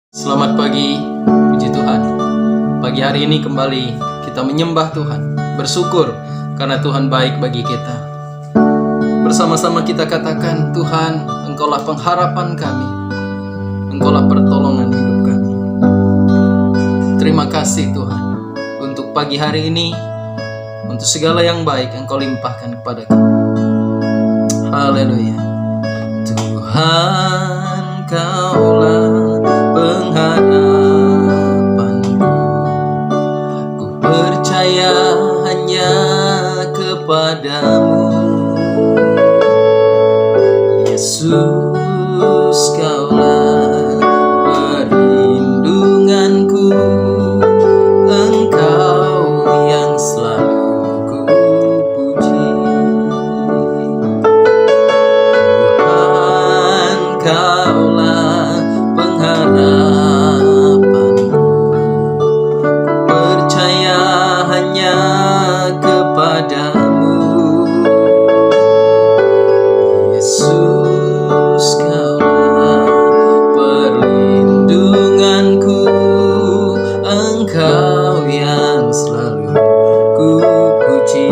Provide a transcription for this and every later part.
Selamat pagi, puji Tuhan. Pagi hari ini kembali kita menyembah Tuhan, bersyukur karena Tuhan baik bagi kita. Bersama-sama kita katakan, Tuhan, Engkaulah pengharapan kami, Engkaulah pertolongan hidup kami. Terima kasih Tuhan untuk pagi hari ini, untuk segala yang baik Engkau limpahkan kepada kami. Haleluya. Tuhan, Kaulah pengharapanku, ku percaya hanya kepadamu. Yesus, Kaulah perlindunganku, Engkau yang selalu ku puji. Tuhan, Kaulah pengharapanku, percaya hanya kepadamu. Yesus, Kaulah perlindunganku, Engkau yang selalu ku puji.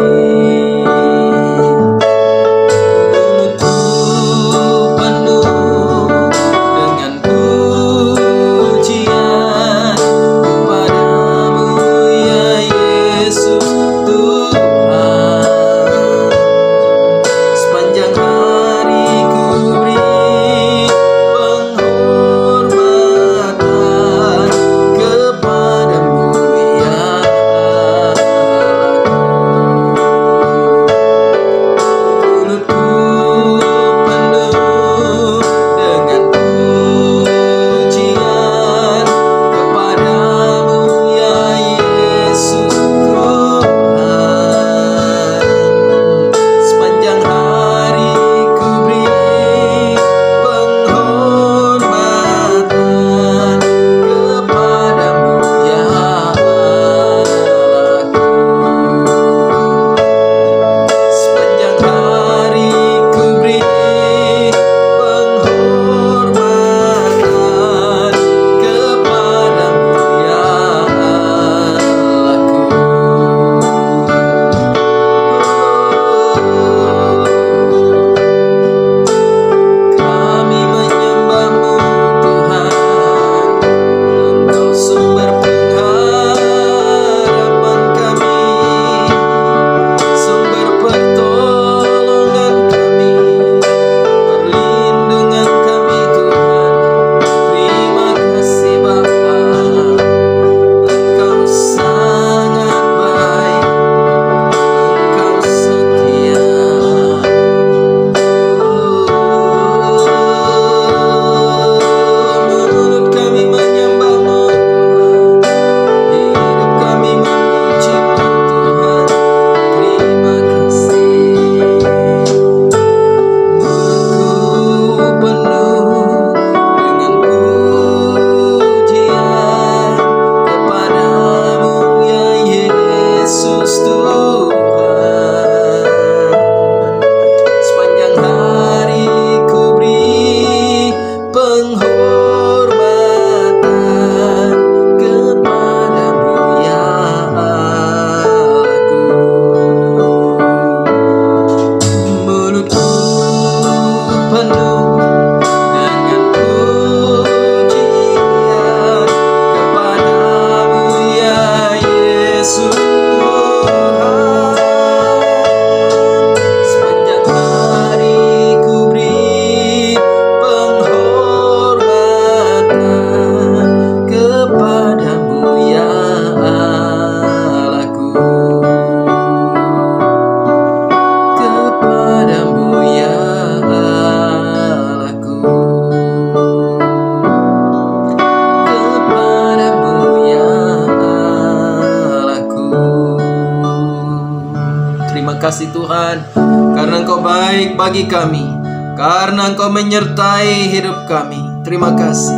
Terima kasih Tuhan, karena Engkau baik bagi kami, karena Engkau menyertai hidup kami. Terima kasih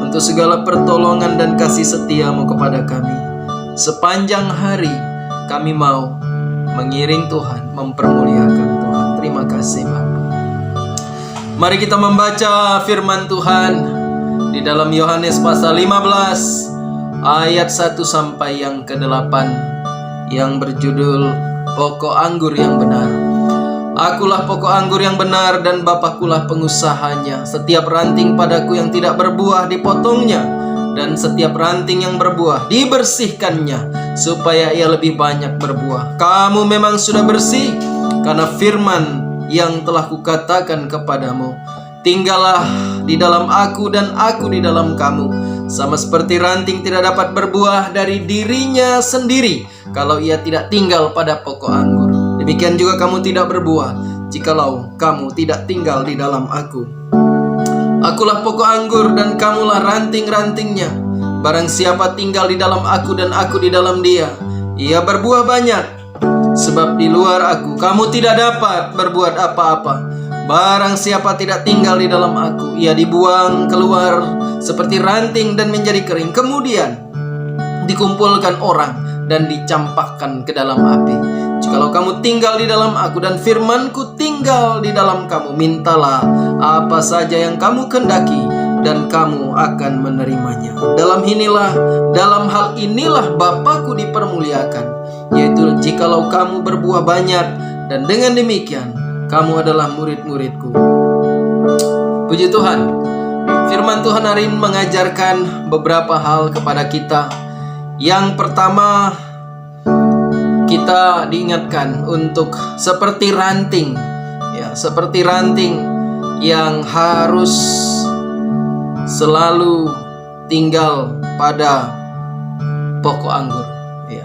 untuk segala pertolongan dan kasih setia-Mu kepada kami. Sepanjang hari kami mau mengiring Tuhan, mempermuliakan Tuhan. Terima kasih Bapa. Mari kita membaca firman Tuhan di dalam Yohanes pasal 15 ayat 1 sampai yang ke-8 yang berjudul Pokok Anggur yang Benar. Akulah pokok anggur yang benar dan Bapakulah pengusahanya. Setiap ranting padaku yang tidak berbuah dipotongnya, dan setiap ranting yang berbuah dibersihkannya, supaya ia lebih banyak berbuah. Kamu memang sudah bersih karena firman yang telah kukatakan kepadamu. Tinggallah di dalam aku dan aku di dalam kamu. Sama seperti ranting tidak dapat berbuah dari dirinya sendiri kalau ia tidak tinggal pada pokok anggur, demikian juga kamu tidak berbuah jikalau kamu tidak tinggal di dalam aku. Akulah pokok anggur dan kamulah ranting-rantingnya. Barang siapa tinggal di dalam aku dan aku di dalam dia, ia berbuah banyak. Sebab di luar aku kamu tidak dapat berbuat apa-apa. Barang siapa tidak tinggal di dalam aku, ia dibuang keluar seperti ranting dan menjadi kering, kemudian dikumpulkan orang dan dicampakkan ke dalam api. Jikalau kamu tinggal di dalam aku dan firmanku tinggal di dalam kamu, mintalah apa saja yang kamu kehendaki dan kamu akan menerimanya. Dalam hal inilah Bapakku dipermuliakan, yaitu jikalau kamu berbuah banyak, dan dengan demikian kamu adalah murid-muridku. Puji Tuhan, firman Tuhan hari ini mengajarkan beberapa hal kepada kita. Yang pertama, kita diingatkan untuk seperti ranting, ya, seperti ranting yang harus selalu tinggal pada pokok anggur. Ya.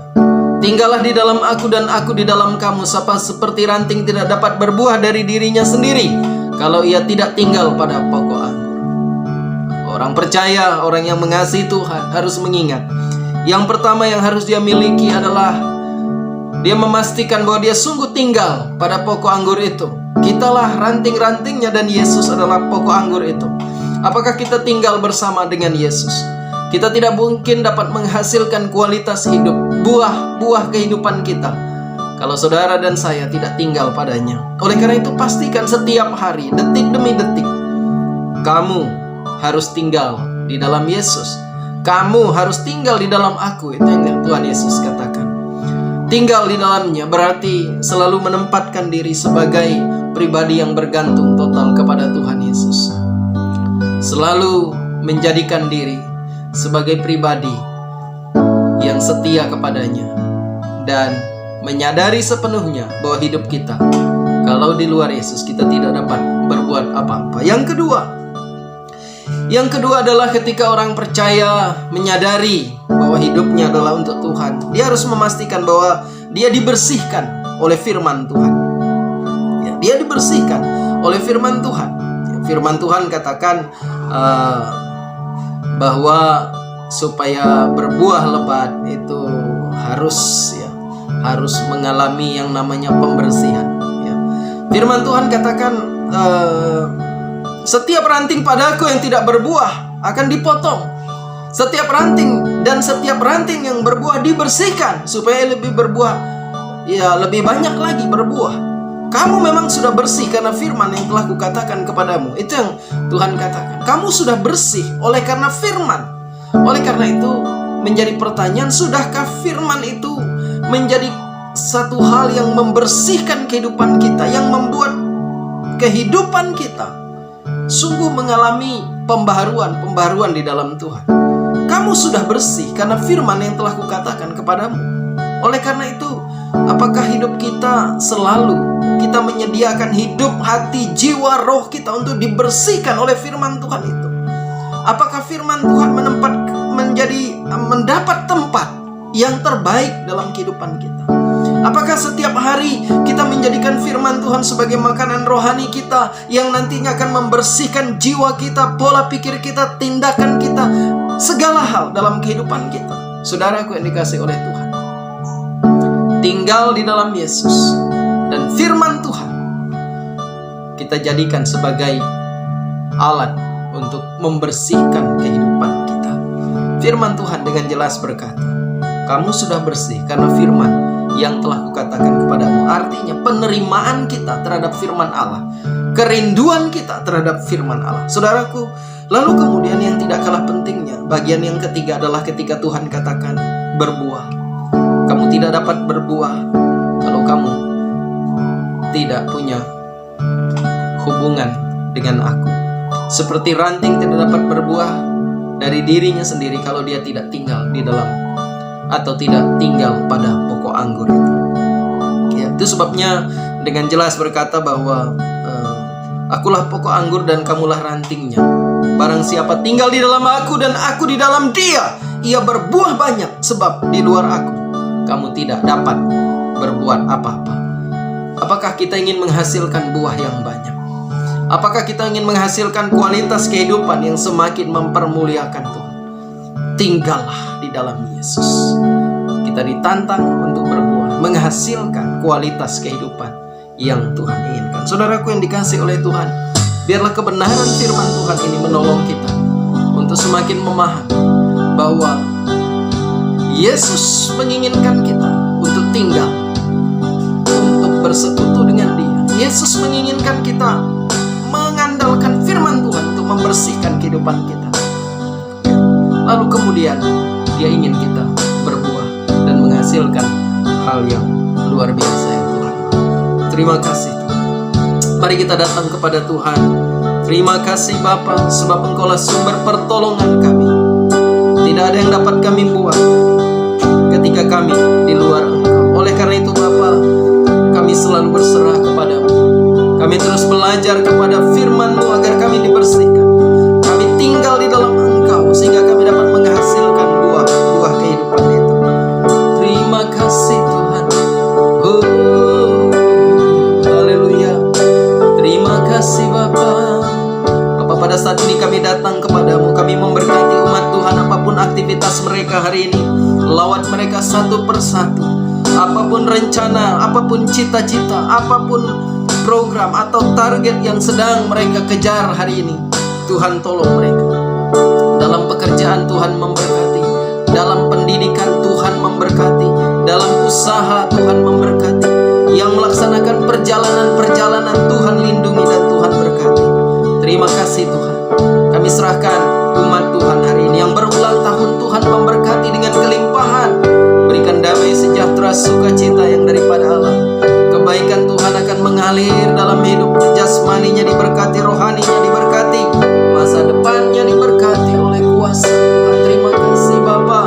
Tinggallah di dalam aku dan aku di dalam kamu. Seperti ranting tidak dapat berbuah dari dirinya sendiri kalau ia tidak tinggal pada pokok anggur. Orang percaya, orang yang mengasihi Tuhan harus mengingat, yang pertama yang harus dia miliki adalah dia memastikan bahwa dia sungguh tinggal pada pokok anggur itu. Kitalah ranting-rantingnya dan Yesus adalah pokok anggur itu. Apakah kita tinggal bersama dengan Yesus? Kita tidak mungkin dapat menghasilkan kualitas hidup, buah-buah kehidupan kita, kalau saudara dan saya tidak tinggal padanya. Oleh karena itu, pastikan setiap hari, detik demi detik, kamu harus tinggal di dalam Yesus. Kamu harus tinggal di dalam aku. Itu yang Tuhan Yesus katakan. Tinggal di dalamnya berarti selalu menempatkan diri sebagai pribadi yang bergantung total kepada Tuhan Yesus. Selalu menjadikan diri sebagai pribadi yang setia kepadanya, dan menyadari sepenuhnya bahwa hidup kita, kalau di luar Yesus, kita tidak dapat berbuat apa-apa. Yang kedua adalah ketika orang percaya menyadari bahwa hidupnya adalah untuk Tuhan, dia harus memastikan bahwa dia dibersihkan oleh firman Tuhan. Ya, dia dibersihkan oleh firman Tuhan. Firman Tuhan katakan bahwa supaya berbuah lebat itu harus mengalami yang namanya pembersihan. Ya. Firman Tuhan katakan setiap ranting padaku yang tidak berbuah akan dipotong. Setiap ranting yang berbuah dibersihkan supaya lebih berbuah, ya lebih banyak lagi berbuah. Kamu memang sudah bersih karena firman yang telah kukatakan kepadamu. Itu yang Tuhan katakan. Kamu sudah bersih oleh karena firman. Oleh karena itu menjadi pertanyaan, sudahkah firman itu menjadi satu hal yang membersihkan kehidupan kita, yang membuat kehidupan kita sungguh mengalami pembaharuan di dalam Tuhan. Kamu sudah bersih karena firman yang telah kukatakan kepadamu. Oleh karena itu, apakah hidup kita selalu kita menyediakan hidup, hati, jiwa, roh kita untuk dibersihkan oleh firman Tuhan itu? Apakah firman Tuhan mendapat tempat yang terbaik dalam kehidupan kita? Apakah setiap hari kita menjadikan firman Tuhan sebagai makanan rohani kita yang nantinya akan membersihkan jiwa kita, pola pikir kita, tindakan kita, segala hal dalam kehidupan kita? Saudaraku yang dikasihi oleh Tuhan, tinggal di dalam Yesus dan firman Tuhan kita jadikan sebagai alat untuk membersihkan kehidupan kita. Firman Tuhan dengan jelas berkata, kamu sudah bersih karena firman yang telah kukatakan kepadamu. Artinya penerimaan kita terhadap firman Allah, kerinduan kita terhadap firman Allah. Saudaraku, Lalu kemudian yang tidak kalah pentingnya, bagian yang ketiga adalah ketika Tuhan katakan berbuah. Kamu tidak dapat berbuah kalau kamu tidak punya hubungan dengan aku. Seperti ranting tidak dapat berbuah dari dirinya sendiri kalau dia tidak tinggal di dalam atau tidak tinggal pada pokok anggur itu. Ya, itu sebabnya dengan jelas berkata bahwa akulah pokok anggur dan kamulah rantingnya. Barang siapa tinggal di dalam aku dan aku di dalam dia, ia berbuah banyak, sebab di luar aku kamu tidak dapat berbuat apa-apa. Apakah kita ingin menghasilkan buah yang banyak? Apakah kita ingin menghasilkan kualitas kehidupan yang semakin mempermuliakan Tuhan? Tinggallah di dalam Yesus. Kita ditantang untuk berbuah, menghasilkan kualitas kehidupan yang Tuhan inginkan. Saudaraku yang dikasihi oleh Tuhan, biarlah kebenaran firman Tuhan ini menolong kita untuk semakin memahami bahwa Yesus menginginkan kita untuk tinggal, untuk bersekutu dengan Dia. Yesus menginginkan kita mengandalkan firman Tuhan untuk membersihkan kehidupan kita. Lalu kemudian Dia ingin kita berbuah dan menghasilkan hal yang luar biasa ya Tuhan. Terima kasih Tuhan. Mari kita datang kepada Tuhan. Terima kasih Bapa, sebab Engkaulah sumber pertolongan kami. Tidak ada yang dapat kami buat ketika kami di luar Engkau. Oleh karena itu Bapa, kami selalu berserah kepadamu. Kami terus belajar kepada firman-Mu agar kami dibersihkan. Kami tinggal di dalam Engkau sehingga kami dapat menghasilkan buah kehidupan itu. Terima kasih Tuhan. Haleluya. Terima kasih Bapa. Bapa, pada saat ini kami datang kepadamu. Kami memberkati umat Tuhan apapun aktivitas mereka hari ini. Lawat mereka satu persatu. Apapun rencana, apapun cita-cita, apapun program atau target yang sedang mereka kejar hari ini, Tuhan tolong mereka. Dalam pekerjaan Tuhan memberkati, dalam pendidikan Tuhan memberkati, dalam usaha Tuhan memberkati, yang melaksanakan perjalanan-perjalanan Tuhan lindungi dan Tuhan berkati. Terima kasih Tuhan. Kami serahkan umat Tuhan hari ini yang berulang tahun, Tuhan memberkati dengan kelimpahan. Berikan damai, sejahtera, sukacita yang daripada Allah. Kebaikan Tuhan akan mengalir dalam hidupnya. Jasmaninya diberkati, rohaninya diberkati, masa depannya diberkati oleh kuasa Tuhan. Terima kasih Bapa.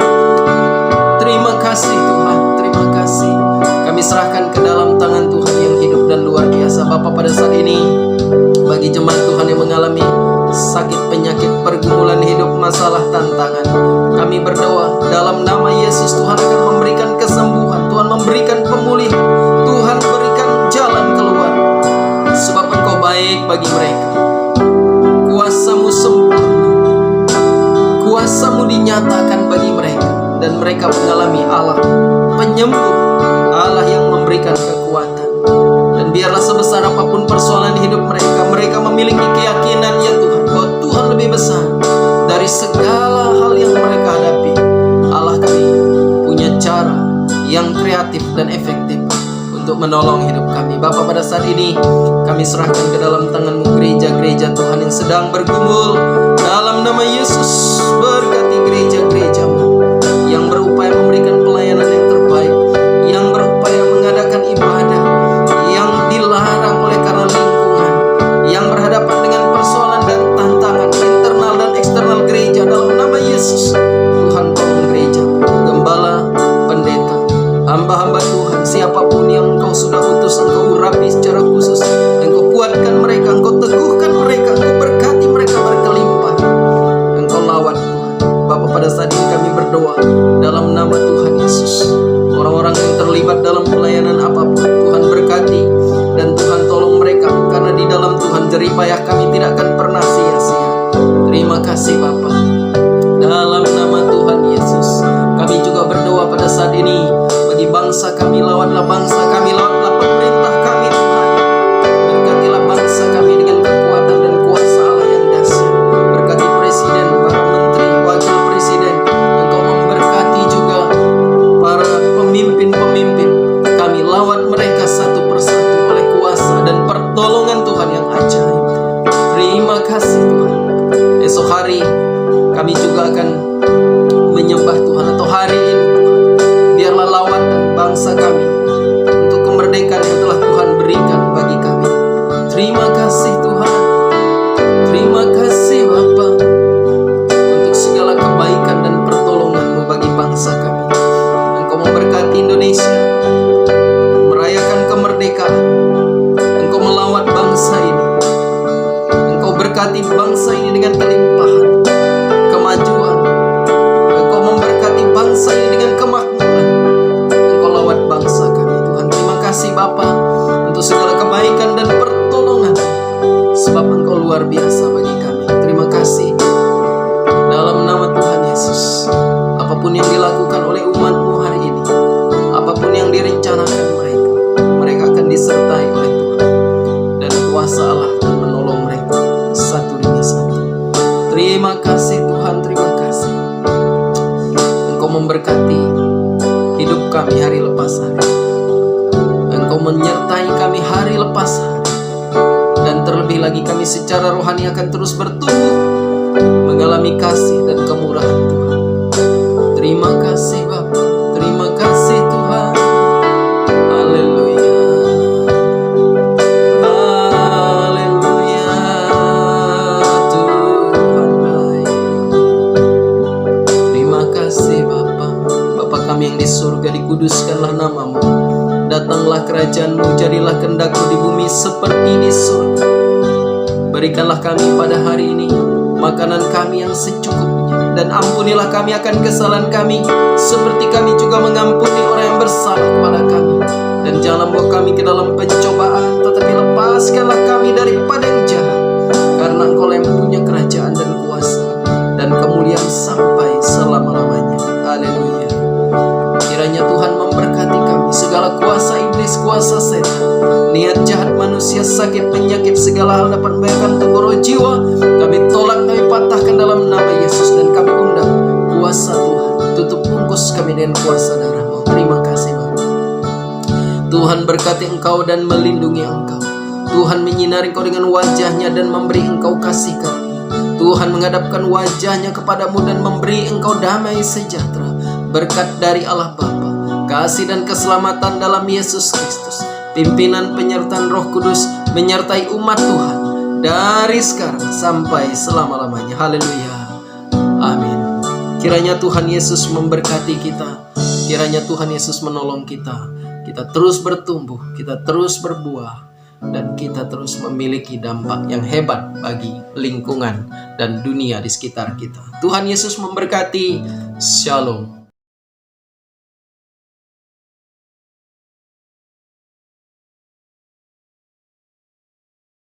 Terima kasih Tuhan. Terima kasih. Kami serahkan ke dalam tangan Tuhan yang hidup dan luar biasa Bapa pada saat ini. Bagi jemaat Tuhan yang mengalami sakit, penyakit, pergumulan hidup, masalah, tantangan, kami berdoa dalam nama Yesus. Tuhan akan memberikan kesembuhan, Tuhan memberikan pemulihan, Tuhan berikan jalan keluar, sebab Engkau baik bagi mereka. Kuasa-Mu sempurna, kuasa-Mu dinyatakan bagi mereka, dan mereka mengalami Allah penyembuh, Allah yang memberikan kekuatan. Dan biarlah sebesar apapun persoalan hidup mereka, mereka memiliki keyakinan ya Tuhan, bahwa Tuhan lebih besar dari segala hal yang mereka hadapi. Allah, kami punya cara yang kreatif dan efektif untuk menolong hidup kami. Bapa, pada saat ini kami serahkan ke dalam tangan-Mu gereja-gereja Tuhan yang sedang bergumul. Dalam nama Yesus, berkati gereja-gereja-Mu yang berupaya memberikan pelayanan yang terbaik, yang berupaya mengadakan ibadah yang dilarang oleh karena lingkungan, yang berhadapan dengan persoalan dan tantangan internal dan eksternal gereja. Dalam nama Yesus, Tuhan tolong gereja, gembala, pendeta, hamba-hamba Tuhan, siapapun yang Engkau sudah utus, Engkau urapi secara khusus, Engkau kuatkan mereka, Engkau teguhkan mereka, Engkau berkati mereka berkelimpah, Engkau lawat Tuhan. Bapa, pada saat ini kami berdoa dalam nama Tuhan Yesus. Orang-orang yang terlibat dalam pelayanan apapun, Tuhan berkati dan Tuhan tolong mereka, karena di dalam Tuhan jeripayah kami tidak akan pernah sia-sia. Terima kasih Bapa. Dalam nama Tuhan Yesus, kami juga berdoa pada saat ini bagi bangsa kami. Lawatlah bangsa kami, lawatlah pemerintah kami Tuhan. Berkatilah bangsa kami dengan kekuatan dan kuasa Allah yang dahsyat. Berkati presiden, para menteri, wakil presiden. Engkau memberkati memberkati hidup kami hari lepas hari. Engkau menyertai kami hari lepas hari. Dan terlebih lagi kami secara rohani akan terus bertumbuh, mengalami kasih dan kemurahan Tuhan. Terima kasih Bapa, terima kasih Tuhan. Haleluya, haleluya. Tuhan baik. Terima kasih Bapa. Bapa kami yang di surga, dikuduskanlah nama-Mu. Datanglah kerajaan-Mu, jadilah kehendak-Mu di bumi seperti di surga. Berikanlah kami pada hari ini makanan kami yang secukupnya, dan ampunilah kami akan kesalahan kami, seperti kami juga mengampuni orang yang bersalah kepada kami. Dan janganlah bawa kami ke dalam pencobaan, tetapi lepaskanlah kami daripada yang jahat. Karena Engkau yang punya kerajaan dan kuasa dan kemuliaan sampai selama-lamanya. Haleluya. Kiranya Tuhan memberkati kami, segala kuasa iblis, kuasa setan, niat jahat manusia, sakit, penyakit, segala hal dapat membahayakan tubuh roh jiwa, kami tolak, kami patahkan dalam nama Yesus. Dan kami undang kuasa Tuhan, tutup bungkus kami dengan kuasa darah-Mu. Terima kasih Bapa. Tuhan berkati Engkau dan melindungi Engkau. Tuhan menyinari Engkau dengan wajah-Nya dan memberi Engkau kasih karunia. Tuhan menghadapkan wajah-Nya kepadamu dan memberi Engkau damai sejahtera. Berkat dari Allah Bapa, kasih dan keselamatan dalam Yesus Kristus, pimpinan penyertaan Roh Kudus menyertai umat Tuhan dari sekarang sampai selama-lamanya. Haleluya. Amin. Kiranya Tuhan Yesus memberkati kita. Kiranya Tuhan Yesus menolong kita. Kita terus bertumbuh, kita terus berbuah, dan kita terus memiliki dampak yang hebat bagi lingkungan dan dunia di sekitar kita. Tuhan Yesus memberkati. Shalom.